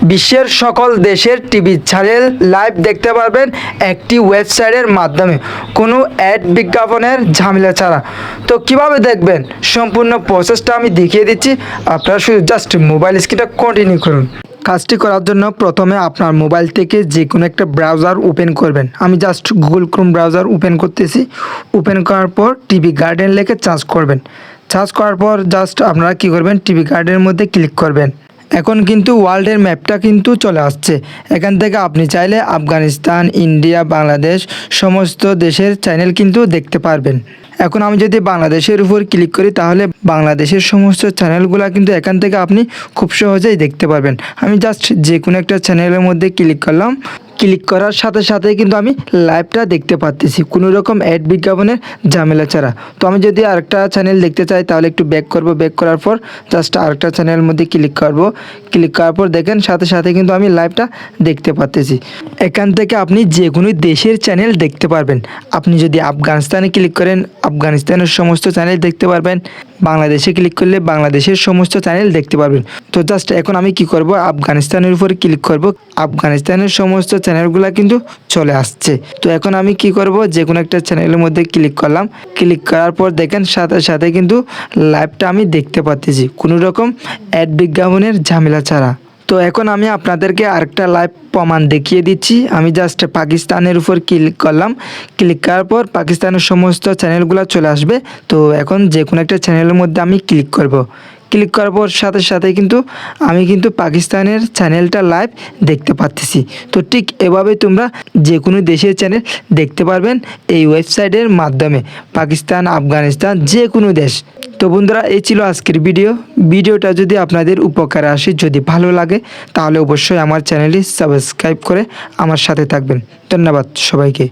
বিশ্বের সকল দেশের টিভি চ্যানেল লাইভ দেখতে পারবেন একটি ওয়েবসাইটের মাধ্যমে, কোনো অ্যাড বিজ্ঞাপনের ঝামেলা ছাড়া। তো কিভাবে দেখবেন সম্পূর্ণ প্রসেসটা আমি দেখিয়ে দিচ্ছি, আপনারা শুধু জাস্ট মোবাইল স্ক্রিনটা কন্টিনিউ করুন। কাজটি করার জন্য প্রথমে আপনার মোবাইল থেকে যে কোনো একটা ব্রাউজার ওপেন করবেন। আমি just Google Chrome browser open করতেছি। ওপেন করার পর টিভি গার্ডেন লিখে সার্চ করবেন। সার্চ করার পর জাস্ট আপনারা কী করবেন, টিভি গার্ডেনের মধ্যে ক্লিক করবেন। এখন কিন্তু ওয়ার্ল্ডের ম্যাপটা কিন্তু চলে আসছে। এখান থেকে আপনি চাইলে আফগানিস্তান, ইন্ডিয়া, বাংলাদেশ সমস্ত দেশের চ্যানেল কিন্তু দেখতে পারবেন। এখন আমি যদি বাংলাদেশের উপর ক্লিক করি তাহলে বাংলাদেশের সমস্ত চ্যানেলগুলো কিন্তু এখান থেকে আপনি খুব সহজেই দেখতে পারবেন। আমি জাস্ট যে কোনো একটা চ্যানেলের মধ্যে ক্লিক করলাম। ক্লিক করার সাথে সাথে কিন্তু আমি লাইভটা দেখতে পাচ্ছি, কোনো রকম অ্যাড বিজ্ঞাপনের ঝামেলা ছাড়া। তো আমি যদি আরেকটা চ্যানেল দেখতে চাই তাহলে একটু ব্যাক করব। ব্যাক করার পর জাস্ট আরেকটা চ্যানেলের মধ্যে ক্লিক করব। ক্লিক করার পর দেখেন সাথে সাথে কিন্তু আমি লাইভটা দেখতে পাচ্ছি। এখান থেকে আপনি যে কোনো দেশের চ্যানেল দেখতে পারবেন। আপনি যদি আফগানিস্তানে ক্লিক করেন আফগানিস্তানের সমস্ত চ্যানেল দেখতে পারবেন। বাংলাদেশে ক্লিক করলে বাংলাদেশের সমস্ত চ্যানেল দেখতে পারবেন। তো জাস্ট এখন আমি কি করব, আফগানিস্তানের উপর ক্লিক করব। আফগানিস্তানের সমস্ত চ্যানেলগুলো কিন্তু চলে আসছে। তো এখন আমি কি করব, যে কোনো একটা চ্যানেলের মধ্যে ক্লিক করলাম। ক্লিক করার পর দেখেন সাথে সাথে কিন্তু লাইভটা আমি দেখতে পাচ্ছি, কোনো রকম অ্যাড বিজ্ঞাপনের ঝামেলা ছাড়া। তো এখন আমি আপনাদেরকে আরেকটা লাইভ প্রমাণ দেখিয়ে দিচ্ছি। আমি জাস্ট পাকিস্তানের উপর ক্লিক করলাম। ক্লিক করার পর পাকিস্তানের সমস্ত চ্যানেলগুলো চলে আসবে। তো এখন যে কোনো একটা চ্যানেলের মধ্যে আমি ক্লিক করব। ক্লিক করার পর সাথে সাথে কিন্তু আমি কিন্তু পাকিস্তানের চ্যানেলটা লাইভ দেখতে পাচ্ছি। তো ঠিক এভাবে তোমরা যে কোনো দেশের চ্যানেল দেখতে পারবেন এই ওয়েবসাইটের মাধ্যমে, পাকিস্তান, আফগানিস্তান, যে কোনো দেশ। তো বন্ধুরা, এই ছিল আজকের ভিডিওটা যদি আপনাদের উপকারে আসে, যদি ভালো লাগে তাহলে অবশ্যই আমার চ্যানেলটি সাবস্ক্রাইব করে আমার সাথে থাকবেন। ধন্যবাদ সবাইকে।